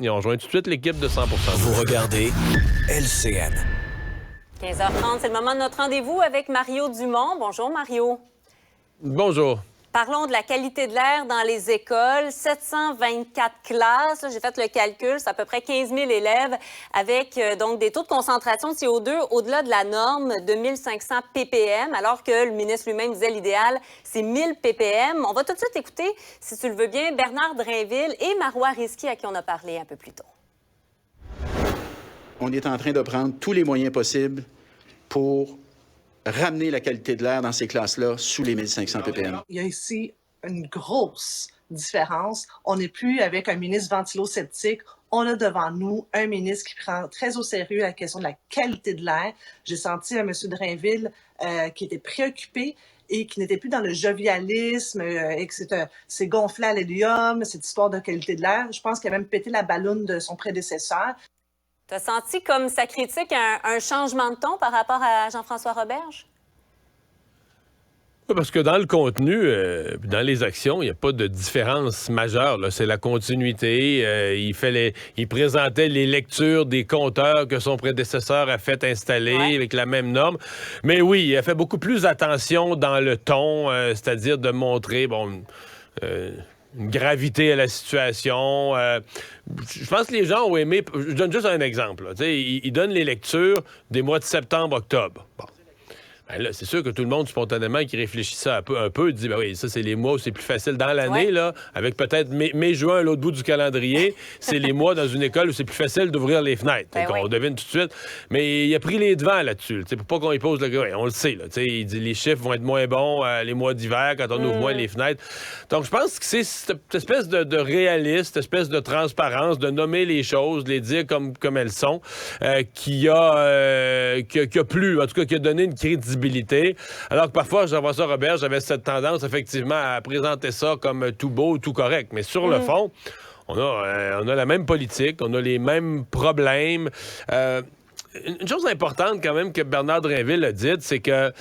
Et on rejoint tout de suite l'équipe de 100%. Vous regardez LCN. 15h30, c'est le moment de notre rendez-vous avec Mario Dumont. Bonjour, Mario. Bonjour. Parlons de la qualité de l'air dans les écoles. 724 classes, j'ai fait le calcul, c'est à peu près 15 000 élèves avec donc des taux de concentration de CO2 au-delà de la norme de 1500 ppm, alors que le ministre lui-même disait l'idéal, c'est 1000 ppm. On va tout de suite écouter, si tu le veux bien, Bernard Drinville et Marois Risky, à qui on a parlé un peu plus tôt. On est en train de prendre tous les moyens possibles pour ramener la qualité de l'air dans ces classes-là sous les 1500 ppm. Il y a ici une grosse différence. On n'est plus avec un ministre ventilo-sceptique. On a devant nous un ministre qui prend très au sérieux la question de la qualité de l'air. J'ai senti un M. Drainville qui était préoccupé et qui n'était plus dans le jovialisme et que c'est gonflé à l'hélium, cette histoire de qualité de l'air. Je pense qu'il a même pété la balloune de son prédécesseur. Tu as senti comme sa critique un changement de ton par rapport à Jean-François Roberge? Oui, parce que dans le contenu, dans les actions, il n'y a pas de différence majeure. Là. C'est la continuité. Il présentait les lectures des compteurs que son prédécesseur a fait installer avec la même norme. Mais oui, il a fait beaucoup plus attention dans le ton, c'est-à-dire de montrer, une gravité à la situation. Je pense que les gens ont aimé... Je donne juste un exemple. Il donne les lectures des mois de septembre, octobre. Bon. Ben là, c'est sûr que tout le monde, spontanément, qui réfléchit ça un peu dit, ben oui, ça, c'est les mois où c'est plus facile dans l'année, là, avec peut-être mai-juin à l'autre bout du calendrier. C'est les mois dans une école où c'est plus facile d'ouvrir les fenêtres. On devine tout de suite. Mais il a pris les devants là-dessus. Pour pas qu'on y pose le gars. On le sait. Là, il dit les chiffres vont être moins bons les mois d'hiver quand on ouvre moins les fenêtres. Donc, je pense que c'est cette espèce de réalisme, cette espèce de transparence, de nommer les choses, de les dire comme elles sont, qui a plu, en tout cas, qui a donné une crédibilité. Alors que parfois, Jean-François Roberge avait cette tendance, effectivement, à présenter ça comme tout beau, tout correct. Mais sur le fond, on a la même politique, on a les mêmes problèmes. Une chose importante, quand même, que Bernard Drinville a dite, c'est que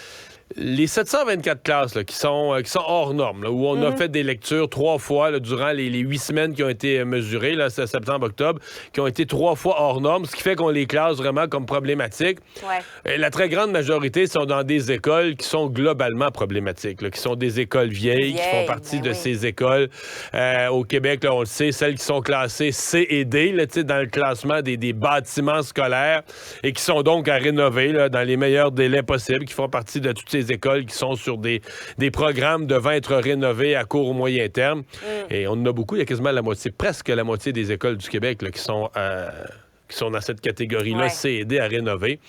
les 724 classes là, qui sont hors normes, là, où on a fait des lectures 3 fois là, durant les 8 semaines qui ont été mesurées, là, septembre-octobre, qui ont été 3 fois hors normes, ce qui fait qu'on les classe vraiment comme problématiques. Et la très grande majorité sont dans des écoles qui sont globalement problématiques, là, qui sont des écoles vieilles, qui font partie de ces écoles. Au Québec, là, on le sait, celles qui sont classées C et D, là, dans le classement des bâtiments scolaires, et qui sont donc à rénover là, dans les meilleurs délais possibles, qui font partie de toutes ces écoles qui sont sur des programmes devant être rénovés à court ou moyen terme. Et on en a beaucoup. Il y a quasiment presque la moitié des écoles du Québec là, qui sont dans cette catégorie-là, C et D à rénover.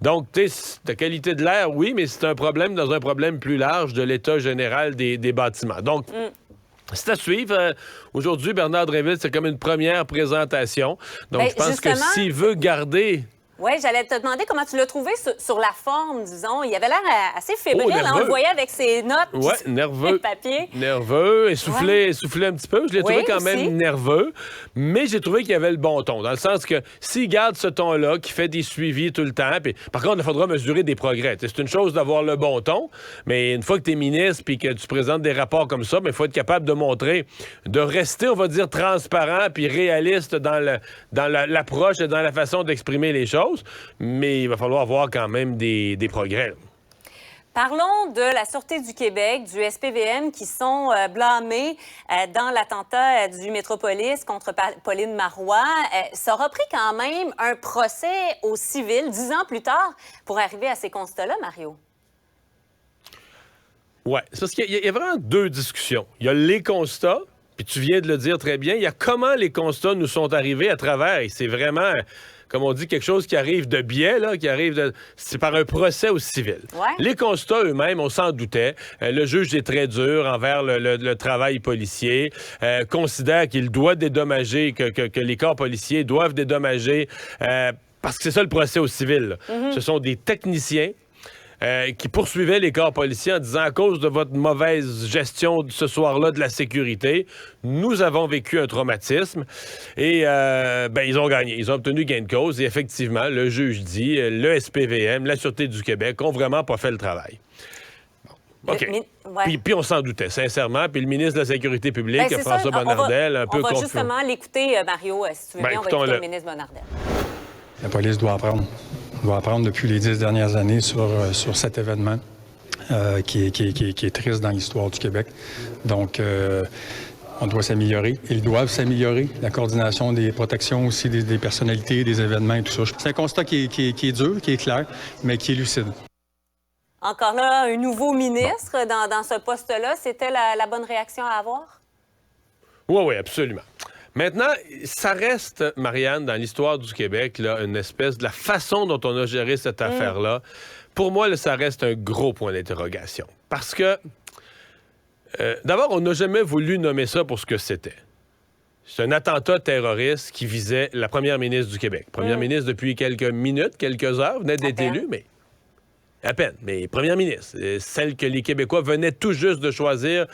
Donc, tu sais, la qualité de l'air, oui, mais c'est un problème dans un problème plus large de l'état général des bâtiments. Donc, c'est à suivre. Aujourd'hui, Bernard Drinville, c'est comme une première présentation. Donc, je pense que s'il veut garder... Oui, j'allais te demander comment tu l'as trouvé sur la forme, disons. Il avait l'air assez fébrile, on le voyait avec ses notes. Oui, nerveux. Papier. Nerveux, essoufflé un petit peu. Je l'ai trouvé quand même nerveux, mais j'ai trouvé qu'il y avait le bon ton, dans le sens que s'il garde ce ton-là, qui fait des suivis tout le temps, puis par contre, il faudra mesurer des progrès. C'est une chose d'avoir le bon ton, mais une fois que tu es ministre puis que tu présentes des rapports comme ça, il faut être capable de montrer, de rester, on va dire, transparent puis réaliste dans l'approche et dans la façon d'exprimer les choses. Mais il va falloir voir quand même des progrès. Parlons de la Sûreté du Québec, du SPVM, qui sont blâmés dans l'attentat du Métropolis contre Pauline Marois. Ça aura pris quand même un procès au civil 10 ans plus tard pour arriver à ces constats-là, Mario. Oui, c'est parce qu'il y a vraiment 2 discussions. Il y a les constats, puis tu viens de le dire très bien, il y a comment les constats nous sont arrivés à travers, et c'est vraiment... comme on dit, quelque chose qui arrive de biais, là, c'est par un procès au civil. Les constats eux-mêmes, on s'en doutait. Le juge est très dur envers le travail policier, considère qu'il doit dédommager, que les corps policiers doivent dédommager, parce que c'est ça le procès au civil. Ce sont des techniciens qui poursuivait les corps policiers en disant, à cause de votre mauvaise gestion ce soir-là de la sécurité, nous avons vécu un traumatisme. Et ils ont gagné. Ils ont obtenu gain de cause. Et effectivement, le juge dit, le SPVM, la Sûreté du Québec, ont vraiment pas fait le travail. OK. Ouais. Puis on s'en doutait, sincèrement. Puis le ministre de la Sécurité publique, C'est François ça. Bonnardel, un peu On va confus. justement l'écouter, Mario, si tu veux bien. On va écouter écoutons-le. le ministre Bonnardel. La police doit apprendre. Doit apprendre depuis les 10 dernières années sur cet événement qui est triste dans l'histoire du Québec. Donc, on doit s'améliorer. Ils doivent s'améliorer. La coordination des protections aussi des personnalités, des événements et tout ça. C'est un constat qui est dur, qui est clair, mais qui est lucide. Encore là, un nouveau ministre dans ce poste-là. C'était la bonne réaction à avoir? Oui, absolument. Maintenant, ça reste, Marianne, dans l'histoire du Québec, là, une espèce de la façon dont on a géré cette affaire-là. Pour moi, là, ça reste un gros point d'interrogation. Parce que, d'abord, on n'a jamais voulu nommer ça pour ce que c'était. C'est un attentat terroriste qui visait la première ministre du Québec. Première ministre depuis quelques minutes, quelques heures, venait d'être élue, mais à peine. Mais première ministre, celle que les Québécois venaient tout juste de choisir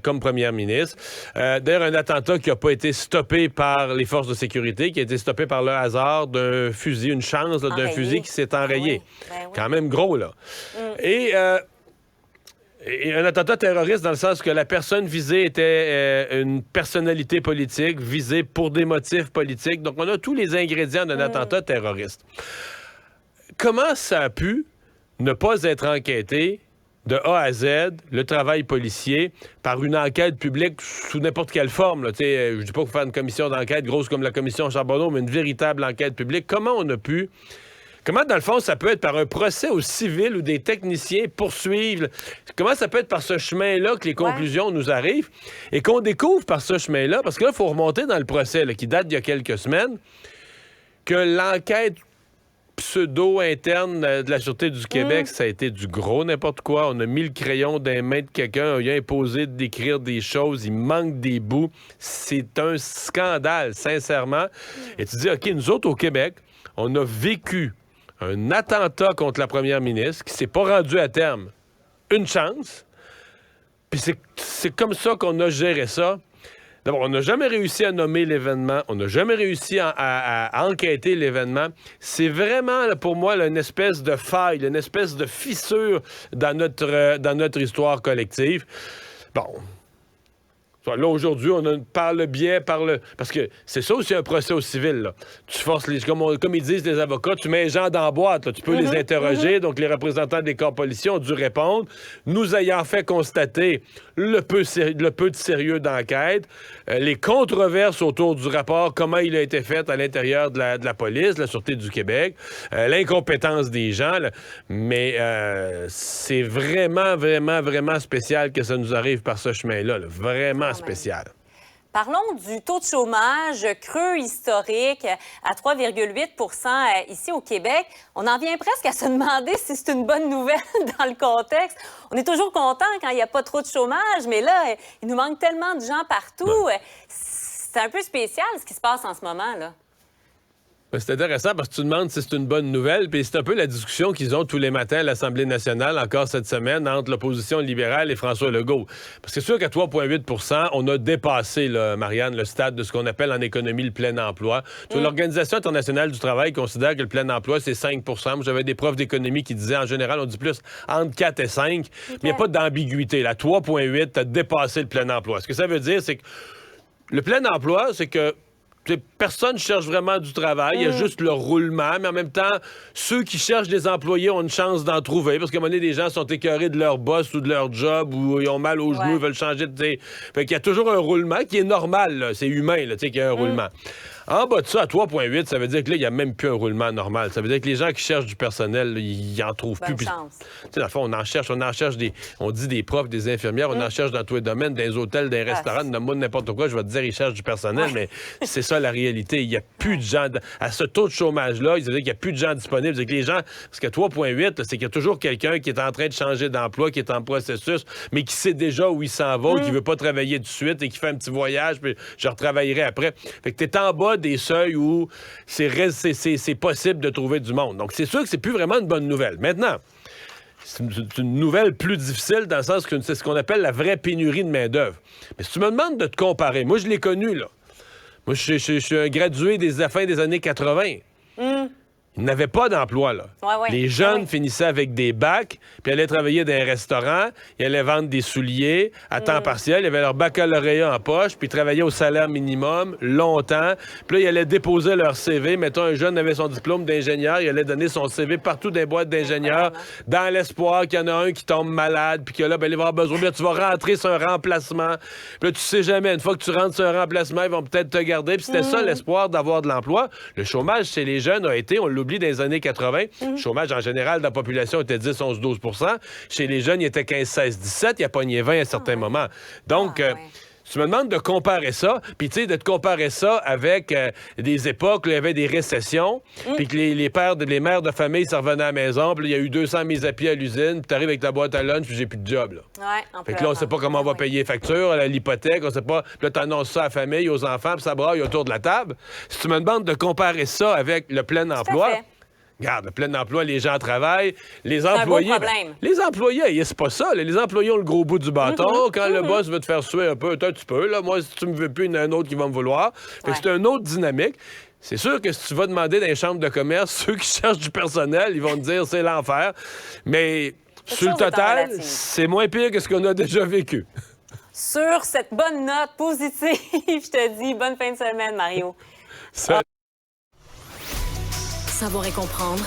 comme première ministre. D'ailleurs, un attentat qui n'a pas été stoppé par les forces de sécurité, qui a été stoppé par le hasard d'un fusil, une chance là, d'un fusil qui s'est enrayé. Ben oui. Quand même gros, là. Et un attentat terroriste dans le sens que la personne visée était une personnalité politique, visée pour des motifs politiques. Donc, on a tous les ingrédients d'un attentat terroriste. Comment ça a pu ne pas être enquêté de A à Z, le travail policier, par une enquête publique sous n'importe quelle forme? Là. Je dis pas qu'il faut faire une commission d'enquête grosse comme la commission Charbonneau, mais une véritable enquête publique. Comment on a pu... Comment, dans le fond, ça peut être par un procès au civil où des techniciens poursuivent? Comment ça peut être par ce chemin-là que les conclusions nous arrivent et qu'on découvre par ce chemin-là? Parce que là, il faut remonter dans le procès là, qui date d'il y a quelques semaines, que l'enquête pseudo-interne de la Sûreté du Québec, ça a été du gros n'importe quoi. On a mis le crayon dans les mains de quelqu'un, on lui a imposé d'écrire des choses, il manque des bouts. C'est un scandale, sincèrement. Et tu dis, OK, nous autres, au Québec, on a vécu un attentat contre la première ministre qui s'est pas rendu à terme. Une chance. Puis c'est comme ça qu'on a géré ça. D'abord, on n'a jamais réussi à nommer l'événement. On n'a jamais réussi à enquêter l'événement. C'est vraiment, là, pour moi, là, une espèce de faille, une espèce de fissure dans notre histoire collective. Bon. Là, aujourd'hui, on a par le biais, parce que c'est ça aussi un procès au civil. Là. Tu forces comme ils disent les avocats, tu mets les gens dans la boîte. Là. Tu peux les interroger. Donc, les représentants des corps policiers ont dû répondre. Nous ayant fait constater le peu de sérieux d'enquête, les controverses autour du rapport, comment il a été fait à l'intérieur de la police, de la Sûreté du Québec, l'incompétence des gens. Là. Mais c'est vraiment, vraiment, vraiment spécial que ça nous arrive par ce chemin-là. Là. Vraiment spécial. Parlons du taux de chômage creux historique à 3,8 ici au Québec. On en vient presque à se demander si c'est une bonne nouvelle dans le contexte. On est toujours content quand il n'y a pas trop de chômage, mais là, il nous manque tellement de gens partout. Ouais. C'est un peu spécial ce qui se passe en ce moment, là. C'est intéressant parce que tu demandes si c'est une bonne nouvelle, puis c'est un peu la discussion qu'ils ont tous les matins à l'Assemblée nationale, encore cette semaine, entre l'opposition libérale et François Legault. Parce que c'est sûr qu'à 3,8 on a dépassé, là, Marianne, le stade de ce qu'on appelle en économie le plein emploi. L'Organisation internationale du travail considère que le plein emploi, c'est 5 Moi, j'avais des profs d'économie qui disaient, en général, on dit plus entre 4 et 5, mais il n'y a pas d'ambiguïté. Là, 3,8, tu as dépassé le plein emploi. Ce que ça veut dire, c'est que le plein emploi, c'est que personne cherche vraiment du travail, il y a juste le roulement, mais en même temps, ceux qui cherchent des employés ont une chance d'en trouver, parce qu'à un moment donné, des gens sont écœurés de leur boss ou de leur job, ou ils ont mal aux genoux, ils veulent changer de... Fait qu'il y a toujours un roulement qui est normal, là. C'est humain, là, qu'il y a un roulement. En bas de ça, à 3,8, ça veut dire que là, il n'y a même plus un roulement normal. Ça veut dire que les gens qui cherchent du personnel, là, ils n'en trouvent plus. Puis, dans le fond, on en cherche on dit des profs, des infirmières, on en cherche dans tous les domaines, dans les hôtels, dans les restaurants, dans n'importe quoi, je vais te dire, ils cherchent du personnel, mais c'est ça la réalité. Il n'y a plus de gens, à ce taux de chômage-là, ça veut dire qu'il n'y a plus de gens disponibles. C'est que les gens, parce que 3,8, c'est qu'il y a toujours quelqu'un qui est en train de changer d'emploi, qui est en processus, mais qui sait déjà où il s'en va, qui ne veut pas travailler tout de suite et qui fait un petit voyage, puis je retravaillerai après. Fait que tu es en bas des seuils où c'est possible de trouver du monde. Donc, c'est sûr que c'est plus vraiment une bonne nouvelle. Maintenant, c'est une nouvelle plus difficile dans le sens que c'est ce qu'on appelle la vraie pénurie de main-d'œuvre. Mais si tu me demandes de te comparer, moi, je l'ai connu, là. Moi, je suis un gradué des fins des années 80. Il Ils n'avaient pas d'emploi, là. Ouais. Les jeunes finissaient avec des bacs, puis allaient travailler dans un restaurant, ils allaient vendre des souliers à temps partiel, ils avaient leur baccalauréat en poche, puis ils travaillaient au salaire minimum longtemps. Puis là, ils allaient déposer leur CV. Mettons, un jeune avait son diplôme d'ingénieur, il allait donner son CV partout dans les boîtes d'ingénieurs, dans l'espoir qu'il y en a un qui tombe malade, puis que là, ben, il va avoir besoin. Puis là, tu vas rentrer sur un remplacement. Puis là, tu sais jamais, une fois que tu rentres sur un remplacement, ils vont peut-être te garder. Puis c'était ça l'espoir d'avoir de l'emploi. Le chômage chez les jeunes a été, on l'oublie, dans les années 80. Le chômage, en général, de la population était 10, 11, 12 %. Chez les jeunes, il était 15, 16, 17. Il a pogné 20 à un certain moment. Donc, tu me demandes de comparer ça, puis tu sais, de te comparer ça avec des époques où il y avait des récessions, puis que les mères de famille, ça revenait à la maison, puis il y a eu 200 mises à pied à l'usine, puis t'arrives avec ta boîte à lunch, puis j'ai plus de job, là. Fait que là, on sait pas comment on va payer les factures, l'hypothèque, on sait pas. Puis là, t'annonces ça à la famille, aux enfants, puis ça braille autour de la table. Si tu me demandes de comparer ça avec le plein emploi... Regarde, le plein emploi, les gens travaillent. Les employés. Les employés, c'est pas ça. Là. Les employés ont le gros bout du bâton. Quand le boss veut te faire suer un peu, toi, tu peux. Là. Moi, si tu me veux plus, il y en a un autre qui va me vouloir. Fait que c'est une autre dynamique. C'est sûr que si tu vas demander dans les chambres de commerce, ceux qui cherchent du personnel, ils vont te dire c'est l'enfer. Mais sur le total, c'est moins pire que ce qu'on a déjà vécu. Sur cette bonne note positive, je te dis bonne fin de semaine, Mario. Savoir et comprendre.